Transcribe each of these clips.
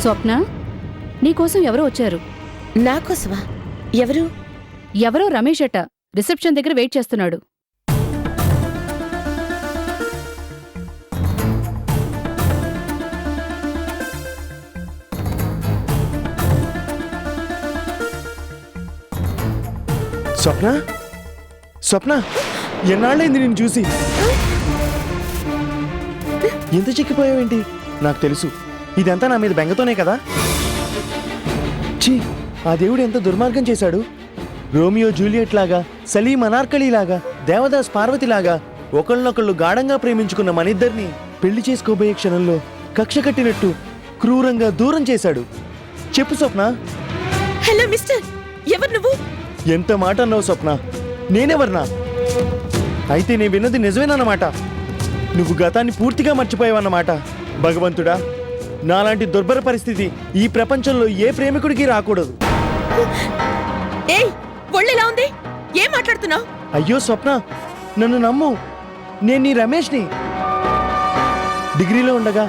స్వప్న, నీకోసం ఎవరో వచ్చారు. నాకోసమా? ఎవరు? ఎవరో రమేష్ అట రిసెప్షన్ దగ్గర వెయిట్ చేస్తున్నాడు. స్వప్న, స్వప్న, ఎన్నాళ్ళైంది నిన్ను చూసి? ఎంత చిక్కిపోయావేంటి? నాకు తెలుసు ఇదంతా నా మీద బెంగతోనే కదా. ఛీ, ఆ దేవుడు ఎంత దుర్మార్గం చేశాడు. రోమియో జూలియట్ లాగా, సలీం అనార్కలి లాగా, దేవదాస్ పార్వతి లాగా ఒకళ్ళనొకళ్ళు గాఢంగా ప్రేమించుకున్న మనిద్దరిని పెళ్లి చేసుకోబోయే క్షణంలో కక్ష కట్టినట్టు క్రూరంగా దూరం చేశాడు. చెప్పు స్వప్న. హలో మిస్టర్, ఎవరు నువ్వు? ఎంత మాట అన్నావు స్వప్న. నేనెవర్నా? అయితే నేను విన్నది నిజమేనన్నమాట. నువ్వు గతాన్ని పూర్తిగా మర్చిపోయావన్నమాట. భగవంతుడా, నాలాంటి దుర్భర పరిస్థితి ఈ ప్రపంచంలో ఏ ప్రేమికుడికి రాకూడదు. ఏయ్, ఒళ్ళెలా ఉంది? ఏం మాట్లాడుతున్నావు? అయ్యో స్వప్న, నన్ను నమ్ము. నేను నీ రమేష్ని. డిగ్రీలో ఉండగా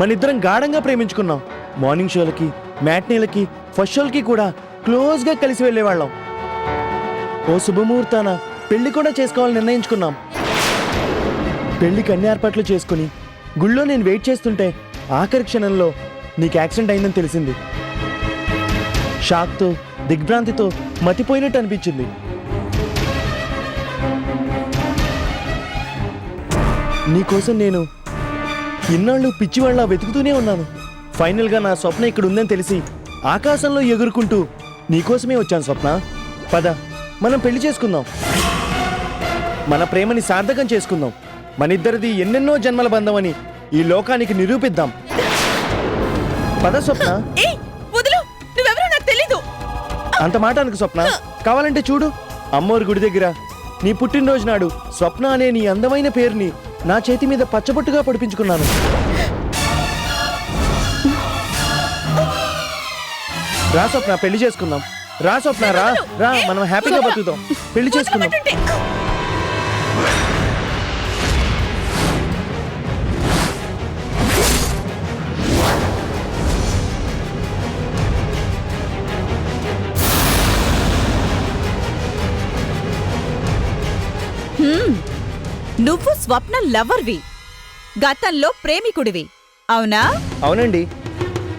మనిద్దరం గాఢంగా ప్రేమించుకున్నాం. మార్నింగ్ షోలకి, మ్యాట్నీలకి, ఫస్ట్ షోలకి కూడా క్లోజ్గా కలిసి వెళ్ళేవాళ్ళం. ఓ శుభముహూర్తాన పెళ్లి కూడా చేసుకోవాలని నిర్ణయించుకున్నాం. పెళ్లికి అన్ని ఏర్పాట్లు చేసుకుని గుళ్ళో నేను వెయిట్ చేస్తుంటే ఆఖరి క్షణంలో నీకు యాక్సిడెంట్ అయిందని తెలిసింది. షాక్తో, దిగ్భ్రాంతితో మతిపోయినట్టు అనిపించింది. నీకోసం నేను ఇన్నాళ్ళు పిచ్చివాళ్ళ వెతుకుతూనే ఉన్నాను. ఫైనల్గా నా స్వప్న ఇక్కడ ఉందని తెలిసి ఆకాశంలో ఎగురుకుంటూ నీకోసమే వచ్చాను. స్వప్న, పద, మనం పెళ్లి చేసుకుందాం. మన ప్రేమని సార్థకం చేసుకుందాం. మనిద్దరిది ఎన్నెన్నో జన్మల బంధం అని ఈ లోకానికి నిరూపిద్దాం. పద స్వప్న. అంత మాట అనుకు స్వప్న. కావాలంటే చూడు, అమ్మోరి గుడి దగ్గర నీ పుట్టినరోజు నాడు స్వప్న అనే నీ అందమైన పేరుని నా చేతి మీద పచ్చబొట్టుగా పొడిపించుకున్నాను. రా స్వప్న, పెళ్లి చేసుకుందాం. రా స్వప్న, రా రా, మనం హ్యాపీగా బతుకుదాం. పెళ్లి చేసుకుందాం. నువ్వు స్వప్న లవర్వి, గతంలో ప్రేమికుడివి, అవునా? అవునండి,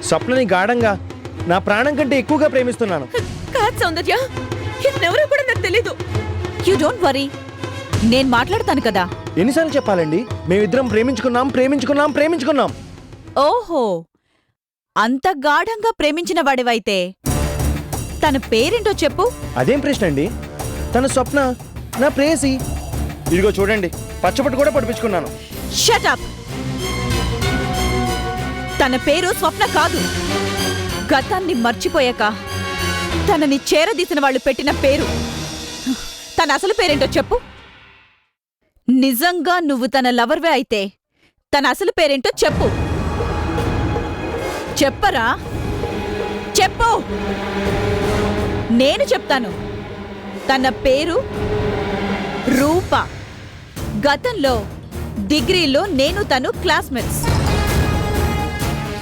స్వప్నని గాఢంగా నా ప్రాణం కంటే ఎక్కువగా ప్రేమిస్తున్నాను. కాదు సౌందర్య, ఎవరో కూడా నాకు తెలీదు. యు డోంట్ వరీ, నేను మాట్లాడతాను కదా. ఎన్నిసార్లు చెప్పాలండి? మేమిద్దరం ప్రేమించుకున్నాం ప్రేమించుకున్నాం ప్రేమించుకున్నాం. ఓహో, అంత గాఢంగా ప్రేమించిన వాడివైతే తన పేరేంటో చెప్పు. అదేం ప్రశ్న అండి? తన స్వప్న, నా ప్రేయసి. ఇదిగో చూడండి, పచ్చబొట్టు కూడా పొడిపించుకున్నాను. Shut up. తన పేరు స్వప్న కాదు. గతాన్ని మర్చిపోయాక తనని చేరదీసిన వాళ్ళు పెట్టిన పేరు. తన అసలు పేరేంటో చెప్పు. నిజంగా నువ్వు తన లవర్వే అయితే తన అసలు పేరేంటో చెప్పు. చెప్పరా? చెప్పు. నేను చెప్తాను. తన పేరు రూప. గతంలో డిగ్రీలో నేను తను క్లాస్మేట్స్.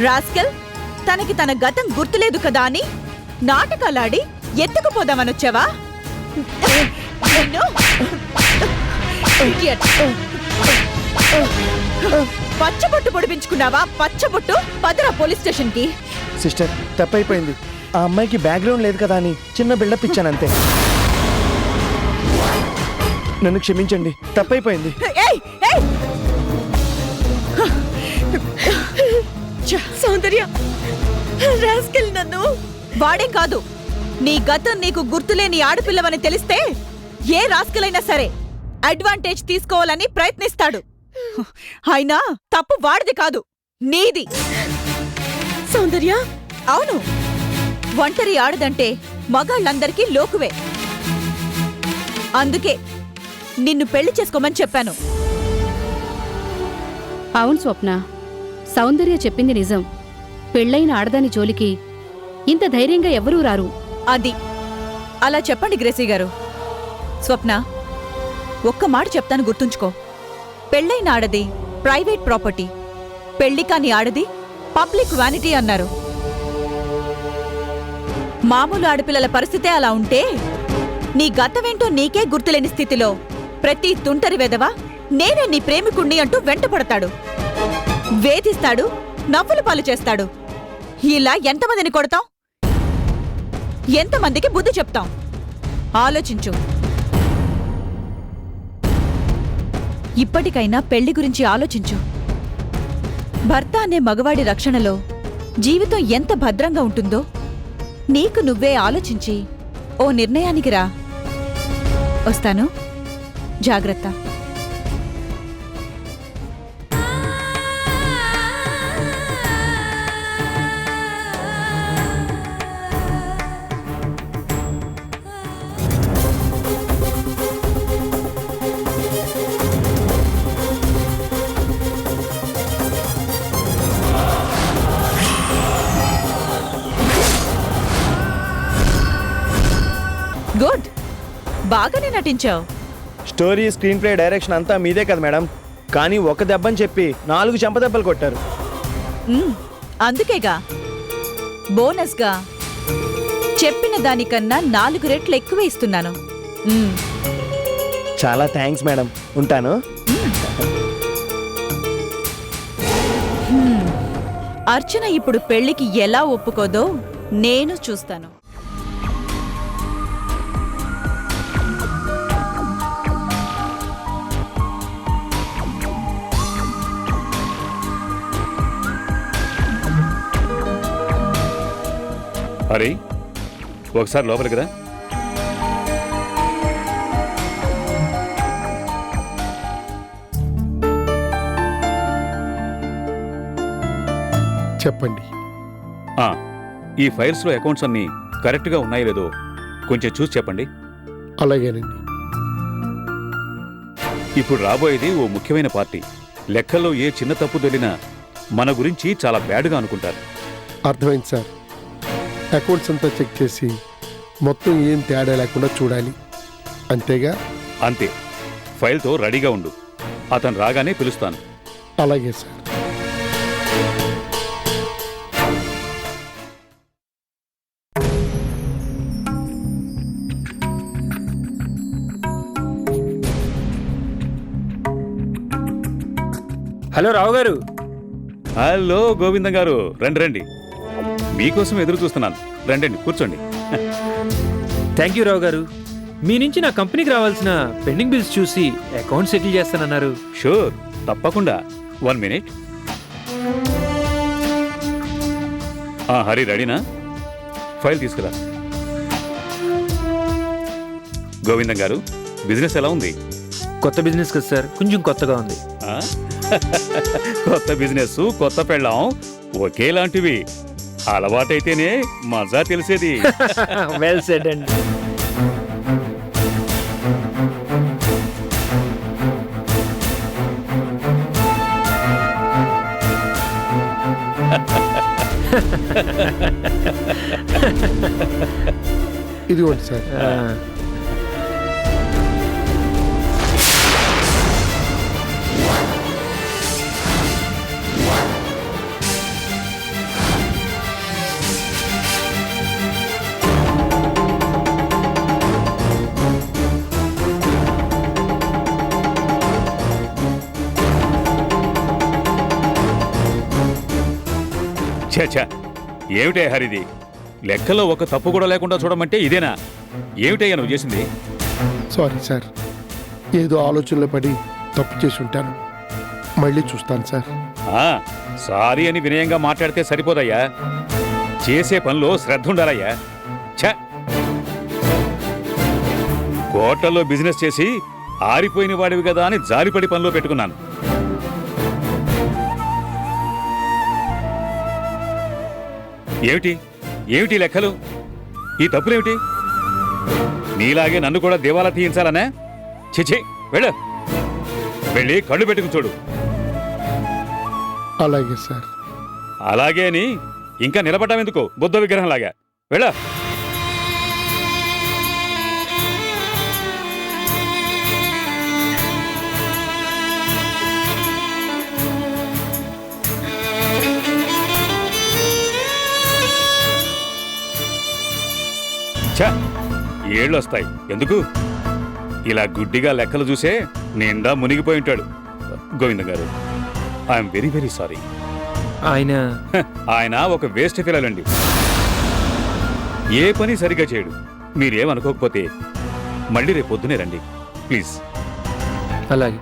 రాస్కెల్, తనకి తన గతం గుర్తులేదు కదా అని నాటకాలాడి ఎత్తుకుపోదామనొచ్చావా? పచ్చబొట్టు పొడిపించుకున్నావా? పచ్చబొట్టు. పదరా పోలీస్ స్టేషన్ కి. సిస్టర్, తప్పైపోయింది. ఆ అమ్మాయికి బ్యాక్గ్రౌండ్ లేదు కదా అని చిన్న బిల్డప్ ఇచ్చాను అంతే. నన్ను క్షమించండి, తప్పైపోయింది. సౌందర్య, రాస్కెల్ నన్ను. వాడే కాదు, నీ గతం నీకు గుర్తులేని ఆడపిల్లవని తెలిస్తే ఏ రాస్కెలైనా సరే అడ్వాంటేజ్ తీసుకోవాలని ప్రయత్నిస్తాడు. అయినా తప్పు వాడిది కాదు, నీది. సౌందర్య, అవును, ఒంటరి ఆడదంటే మగాళ్ళందరికీ లోకువే. అందుకే నిన్ను పెళ్లి చేసుకోమని చెప్పాను. అవును స్వప్న, సౌందర్య చెప్పింది నిజం. పెళ్ళైన ఆడదాని జోలికి ఇంత ధైర్యంగా ఎవరూ రారు. అది అలా చెప్పండి గ్రేసీ గారు. స్వప్న, ఒక్క మాట చెప్తాను, గుర్తుంచుకో. పెళ్ళైన ఆడది ప్రైవేట్ ప్రాపర్టీ, పెళ్లి కాని ఆడది పబ్లిక్ వానిటీ అన్నారు. మామూలు ఆడపిల్లల పరిస్థితే అలా ఉంటే నీ గతమేంటో నీకే గుర్తులేని స్థితిలో ప్రతి తుంటరి వెధవ నేనే నీ ప్రేమికుణ్ణి అంటూ వెంటపడతాడు, వేధిస్తాడు, నవ్వుల పాలు చేస్తాడు. ఇలా ఎంతమందిని కొడతాం? ఎంతమందికి బుద్ధి చెప్తాం? ఆలోచించు. ఇప్పటికైనా పెళ్లి గురించి ఆలోచించు. భర్త అనే మగవాడి రక్షణలో జీవితం ఎంత భద్రంగా ఉంటుందో నీకు నువ్వే ఆలోచించి ఓ నిర్ణయానికి రా. వస్తాను. జాగ్రత్త. గుడ్, బాగానే నటించావు. స్టోరీ, స్క్రీన్ ప్లే, డైరెక్షన్ అంతా మీదే కదా మేడం. కానీ ఒక దెబ్బని చెప్పి 4 చెంపదెబ్బలు కొట్టారు. అందుకేగా బోనస్గా చెప్పిన దానికన్నా 4 రెట్లు ఎక్కువ ఇస్తున్నాను. చాలా థ్యాంక్స్ మేడం. ఉంటాను. అర్చన ఇప్పుడు పెళ్లికి ఎలా ఒప్పుకోదో నేను చూస్తాను. హరి, ఒకసారి లోపలికి రా. చెప్పండి. ఈ ఫైల్స్లో అకౌంట్స్ అన్నీ కరెక్ట్గా ఉన్నాయో లేదో కొంచెం చూసి చెప్పండి. అలాగేనండి. ఇప్పుడు రాబోయేది ఓ ముఖ్యమైన పార్టీ. లెక్కల్లో ఏ చిన్న తప్పు దొరికినా మన గురించి చాలా బ్యాడ్గా అనుకుంటారు. అర్థమైంది సార్. అకౌంట్స్ అంతా చెక్ చేసి మొత్తం ఏం తేడా లేకుండా చూడాలి, అంతేగా? అంతే. ఫైల్తో రెడీగా ఉండు. అతను రాగానే పిలుస్తాను. అలాగే సార్. హలో రావు గారు. హలో గోవిందం గారు, రండి రండి. మీకోసం ఎదురు చూస్తున్నాను. రండి, కూర్చోండి. థ్యాంక్ యూ రావు గారు. మీ నుంచి నా కంపెనీకి రావాల్సిన పెండింగ్ బిల్స్ చూసి అకౌంట్ సెటిల్ చేస్తానన్నారు. షూర్, తప్పకుండా. 1 మినిట్. హరి, రెడీనా? ఫైల్ తీసుకురా. గోవిందం గారు, బిజినెస్ ఎలా ఉంది? కొత్త బిజినెస్ కదా సార్, కొంచెం కొత్తగా ఉంది. కొత్త బిజినెస్, కొత్త పెళ్ళాం ఒకేలాంటివి. అలవాటైతేనే మజా తెలిసేది. వెల్ సెడ్ అండి. ఇదిగోండి సార్. ఛా, ఏమిటే హరిది? లెక్కలో ఒక తప్పు కూడా లేకుండా చూడమంటే ఇదేనా? ఏమిటయ్యా నువ్వు చేసింది? సారీ సార్, ఏదో ఆలోచనలో పడి తప్పు చేసి ఉంటాను. మళ్ళీ చూస్తాను సార్. సారీ అని వినయంగా మాట్లాడితే సరిపోదయ్యా. చేసే పనిలో శ్రద్ధ ఉండాలయ్యా. ఛా, కోట్లలో బిజినెస్ చేసి ఆరిపోయిన వాడివి కదా అని జాలిపడి పనిలో పెట్టుకున్నాను. ఏమిటి లెక్కలు? ఈ తప్పులేమిటి? నీలాగే నన్ను కూడా దేవాలా తీయించాలనే? చిచి, వెళ్ళి కళ్ళు పెట్టుకుని చూడు. అలాగే సార్. అలాగే అని ఇంకా నిలబడ్డావెందుకు బుద్ధ విగ్రహంలాగా? వెళ్ళ. ఛ, ఏళ్ళొస్తాయి ఎందుకు? ఇలా గుడ్డిగా లెక్కలు చూసే నిండా మునిగిపోయి ఉంటాడు. గోవిందం గారు, ఐఎమ్ వెరీ వెరీ సారీ. ఆయన ఆయన ఒక వేస్ట్ ఫిలాలండి. ఏ పని సరిగా చేయడు. మీరేమనుకోకపోతే మళ్ళీ రేపు పొద్దునే రండి ప్లీజ్. అలాగే.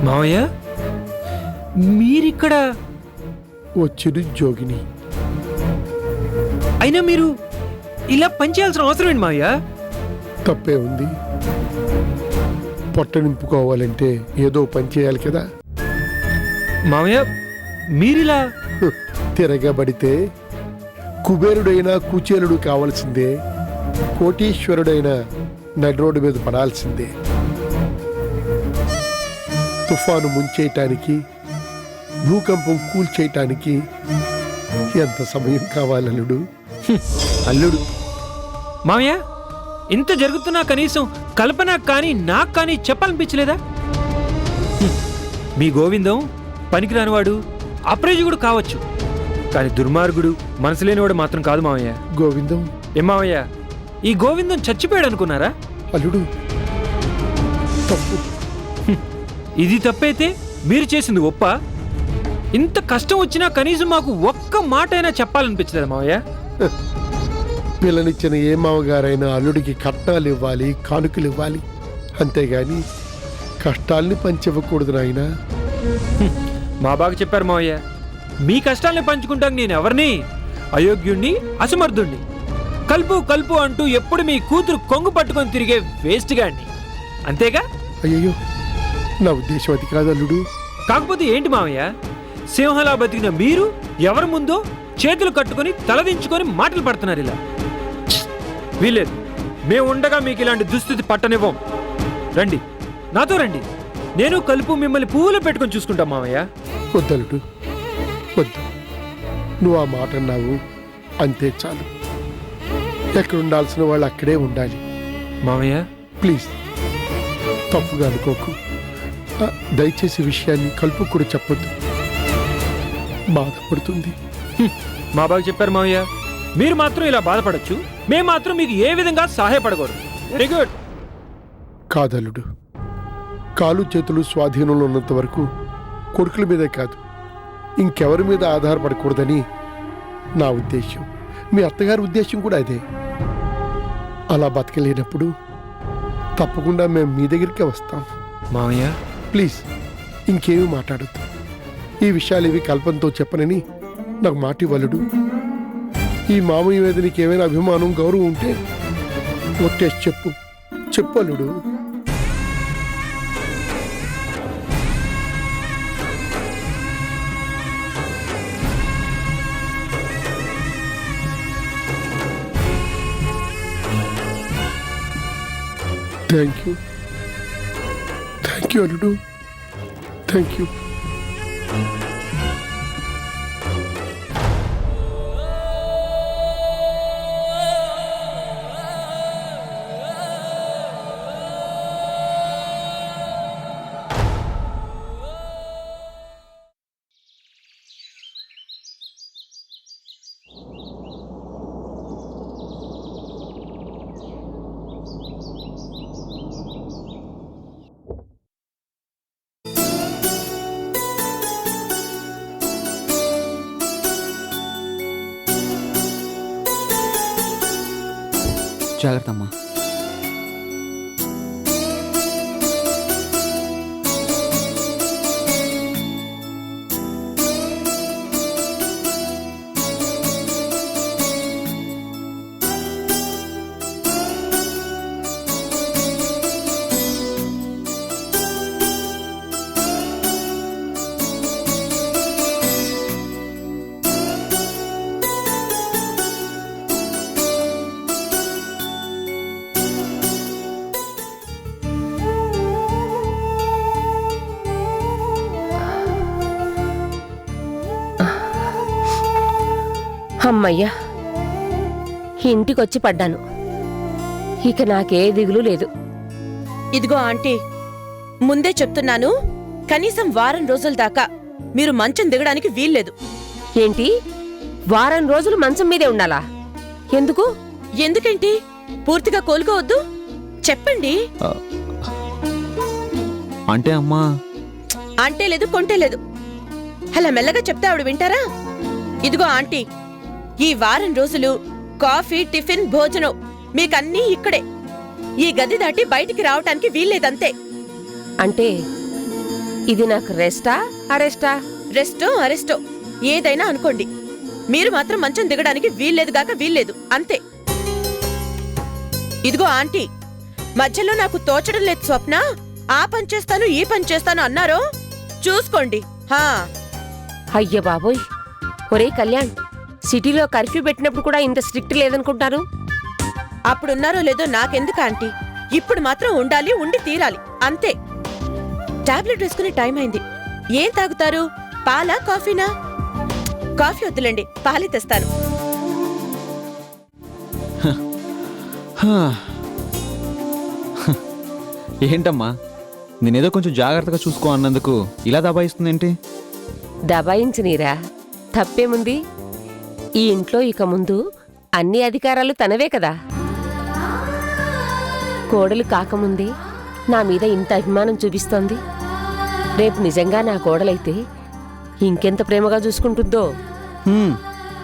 మావయ్య, మీరిక్కడ? వచ్చిన జోగిని. అయినా మీరు ఇలా పనిచేయాల్సిన అవసరం ఏంటి మావయ్య? తప్పే ఉంది. పొట్ట నింపుకోవాలంటే ఏదో పని చేయాలి కదా. మావయ్య, మీరిలా తిరగబడితే కుబేరుడైనా కుచేలుడు కావాల్సిందే, కోటీశ్వరుడైన నడి రోడ్డు మీద పడాల్సిందే. తుఫాను ముంచేయటానికి, భూకంపం కూల్చేయటానికి ఎంత సమయం కావాలల్లుడు? అల్లుడు. మావయ్య, ఇంత జరుగుతున్నా కనీసం కల్పన కానీ నాకు కానీ చెప్పాలనిపించలేదా? మీ గోవిందం పనికిరానివాడు, అప్రయోజకుడు కావచ్చు, కానీ దుర్మార్గుడు, మనసు లేనివాడు మాత్రం కాదు మావయ్య. గోవిందం? ఏం మావయ్య, ఈ గోవిందం చచ్చిపోయాడు అనుకున్నారా? అల్లుడు, తప్పు. ఇది తప్పైతే మీరు చేసింది ఒప్ప? ఇంత కష్టం వచ్చినా కనీసం మాకు ఒక్క మాట అయినా చెప్పాలనిపించలేదు మావయ్య. పిల్లనిచ్చిన ఏ మామగారైనా అల్లుడికి కట్నాలు ఇవ్వాలి, కానుకలు ఇవ్వాలి, అంతేగాని కష్టాల్ని పంచివ్వకూడదు నాయన. మా బాగా చెప్పారు మావయ్య. మీ కష్టాల్ని పంచుకుంటాను నేను ఎవరిని? అయోగ్యుణ్ణి, అసమర్థుణ్ణి. కలుపు కలుపు అంటూ ఎప్పుడు మీ కూతురు కొంగు పట్టుకొని తిరిగే వేస్ట్ గాడిని, అంతేగా? అయ్యో, నా ఉద్దేశం అది కాదు అల్లుడు. కాకపోతే ఏంటి మావయ్య, సింహలా బతికిన మీరు ఎవరి ముందో చేతులు కట్టుకొని తలదించుకొని మాటలు పడుతున్నారు ఇలా. వీలేదు, మేము ఉండగా మీకు ఇలాంటి దుస్థితి పట్టనివ్వం. రండి, నాతో రండి. నేను కలుపు మిమ్మల్ని పువ్వులు పెట్టుకొని చూసుకుంటాం మావయ్య. వద్దలుడు, వద్దు. నువ్వు ఆ మాట అన్నావు, అంతే చాలు. ఎక్కడ ఉండాల్సిన వాళ్ళు అక్కడే ఉండాలి. మావయ్య ప్లీజ్ తప్పుగా అనుకోకు. దయచేసి విషయాన్ని కలుపు కూడా చెప్పొద్దు, బాధపడుతుంది. మా బాగా చెప్పారు మావయ్య. మీరు మాత్రం ఇలా బాధపడచ్చు, మేము మాత్రం మీకు ఏ విధంగా సహాయపడకూడదు. Very good. కాదల్లుడు, కాలు చేతులు స్వాధీనంలో ఉన్నంత వరకు కొడుకుల మీదే కాదు ఇంకెవరి మీద ఆధారపడకూడదని నా ఉద్దేశం. మీ అత్తగారి ఉద్దేశం కూడా అదే. అలా బతకలేనప్పుడు తప్పకుండా మేము మీ దగ్గరికే వస్తాం. మావయ్య ప్లీజ్ ఇంకేమీ మాట్లాడద్దు. ఈ విషయాలు ఇవి కల్పనతో చెప్పనని నాకు మాట ఇవ్వలుడు. ఈ మామయ్య మీద నీకు ఏమైనా అభిమానం, గౌరవం ఉంటే ఒట్టేసి చెప్పు, చెప్పలుడు. థ్యాంక్ యూ అల్లుడు, థ్యాంక్ యూ. జాగ్రత్త అమ్మా. అమ్మయ్యా, ఇంటికొచ్చి పడ్డాను. ఇక నాకే దిగులు లేదు. ఇదిగో ఆంటీ, ముందే చెప్తున్నాను, కనీసం వారం రోజుల దాకా మీరు మంచం దిగడానికి వీల్లేదు. ఏంటి, వారం రోజులు మంచం మీదే ఉండాలా? ఎందుకు? ఎందుకేంటి? పూర్తిగా కోలుకోవద్దు? చెప్పండి. అంటే అమ్మా, అంటే లేదు, కొంటే లేదు. అలా మెల్లగా చెప్తే ఆవిడ వింటారా? ఇదిగో ఆంటీ, ఈ వారం రోజులు కాఫీ, టిఫిన్, భోజనం మీకన్నీ ఇక్కడే. ఈ గది దాటి బయటికి రావటానికి వీల్లేదంతే. అంటే ఇది నాకు రెస్టా, అరెస్టా? రెస్టో అరెస్టో ఏదైనా అనుకోండి, మీరు మాత్రం మంచం దిగడానికి వీల్లేదుగాక వీల్లేదు, అంతే. ఇదిగో ఆంటీ, మధ్యలో నాకు తోచడం లేదు స్వప్న, ఆ పని చేస్తాను ఈ పని చేస్తాను అన్నారో చూసుకోండి. హా, అయ్య బాబోయ్. ఒరే కళ్యాణ్, సిటీలో కర్ఫ్యూ పెట్టినప్పుడు కూడా ఇంత స్ట్రిక్ట్ లేదనుకుంటారు. అప్పుడున్నారో లేదో నాకెందుకు ఆంటీ, ఇప్పుడు మాత్రం ఉండాలి, ఉండి తీరాలి, అంతే. టాబ్లెట్ వేసుకునే టైం అయింది. ఏం తాగుతారు? పాలా, కాఫీనా? కాఫీ వద్దులేండి, పాలే తెస్తాను. ఏంటమ్మా, నేనేదో కొంచెం జాగ్రత్తగా చూసుకో అన్నందుకు ఇలా దబాయిస్తుందేంటి? దబాయించనీరా, తప్పేముంది? ఈ ఇంట్లో ఇక ముందు అన్ని అధికారాలు తనవే కదా. కోడలు కాకముందే నా మీద ఇంత అభిమానం చూపిస్తోంది. రేపు నిజంగా నా కోడలైతే ఇంకెంత ప్రేమగా చూసుకుంటుందో.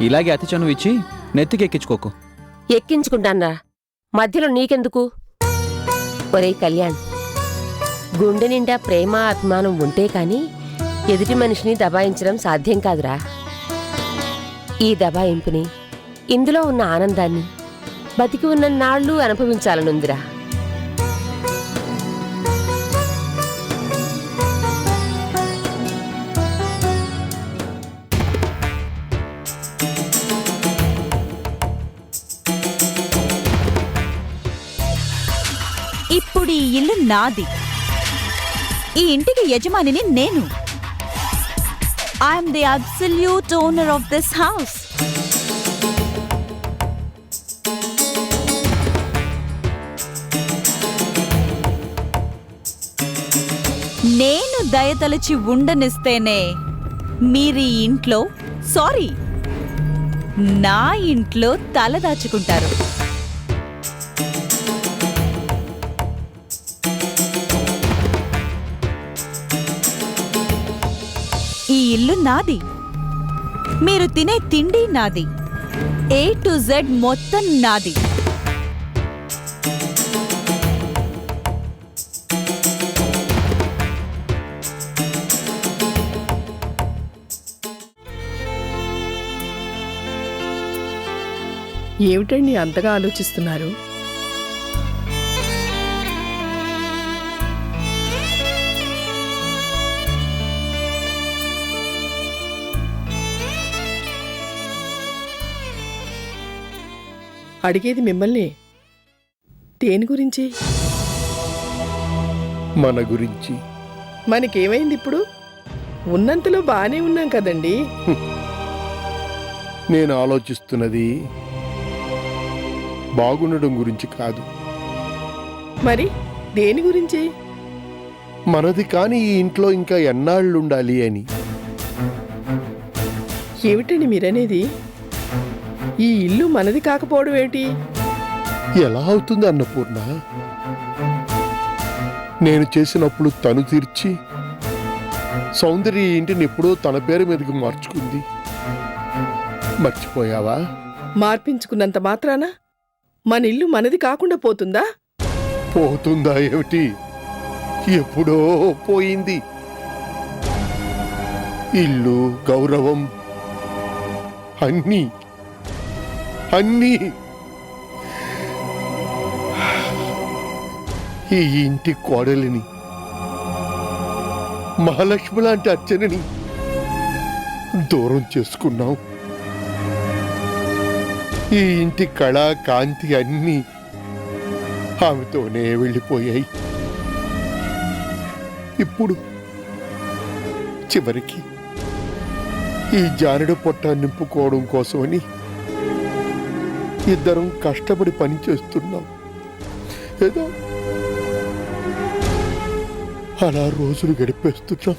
ఇలాగే అతి చనువు ఇచ్చి నెత్తికెక్కించుకోకు. ఎక్కించుకుంటాన్రా, మధ్యలో నీకెందుకు? ఒరేయ్ కళ్యాణ్, గుండె నిండా ప్రేమ, అభిమానం ఉంటే కాని ఎదుటి మనిషిని దబాయించడం సాధ్యం కాదురా. ఈ దబాయింపుని, ఇందులో ఉన్న ఆనందాన్ని బతికి ఉన్న నాళ్ళు అనుభవించాలనుందిరా. ఇప్పుడు ఈ ఇల్లు నాది. ఈ ఇంటికి యజమానిని నేను. I'm the absolute owner of this house. నేను దయతలచి ఉండనిస్తేనే మీరీ ఇంట్లో, సారీ, నా ఇంట్లో తలదాచుకుంటారు. ఈ ఇల్లు నాది, మీరు తినే తిండి నాది, A to Z మొత్తం నాది. ఏమిటండి అంతగా ఆలోచిస్తున్నారు? అడిగేది మిమ్మల్ని. దేని గురించి? మన గురించి. మనకేమైంది ఇప్పుడు? ఉన్నంతలో బానే ఉన్నాం కదండి. నేను ఆలోచిస్తున్నది బాగుండడం గురించి కాదు, మరి దేని గురించి? మనది కాని ఈ ఇంట్లో ఇంకా ఎన్నాళ్ళుండాలి అని. ఏమిటండి మీరనేది? ఈ ఇల్లు మనది కాకపోవడం ఏమిటి? ఎలా అవుతుంది అన్నపూర్ణ? నేను చేసినప్పుడు తను తీర్చి సౌందర్య ఈ ఇంటిని ఎప్పుడో తన పేరు మీదకి మార్చుకుంది. మర్చిపోయావా? మార్పించుకున్నంత మాత్రాన మన ఇల్లు మనది కాకుండా పోతుందా? పోతుందా ఏమిటి? ఎప్పుడో పోయింది. ఇల్లు, గౌరవం అన్నీ అన్నీ ఈ ఇంటి కోడలిని, మహాలక్ష్మి లాంటి అర్చనని దూరం చేసుకున్నాం. ఈ ఇంటి కళ, కాంతి అన్నీ ఆమెతోనే వెళ్ళిపోయాయి. ఇప్పుడు చివరికి ఈ జానెడు పొట్ట నింపుకోవడం కోసమని ఇద్దరం కష్టపడి పని చేస్తున్నాం. ఏదో అలా రోజులు గడిపేస్తున్నాం.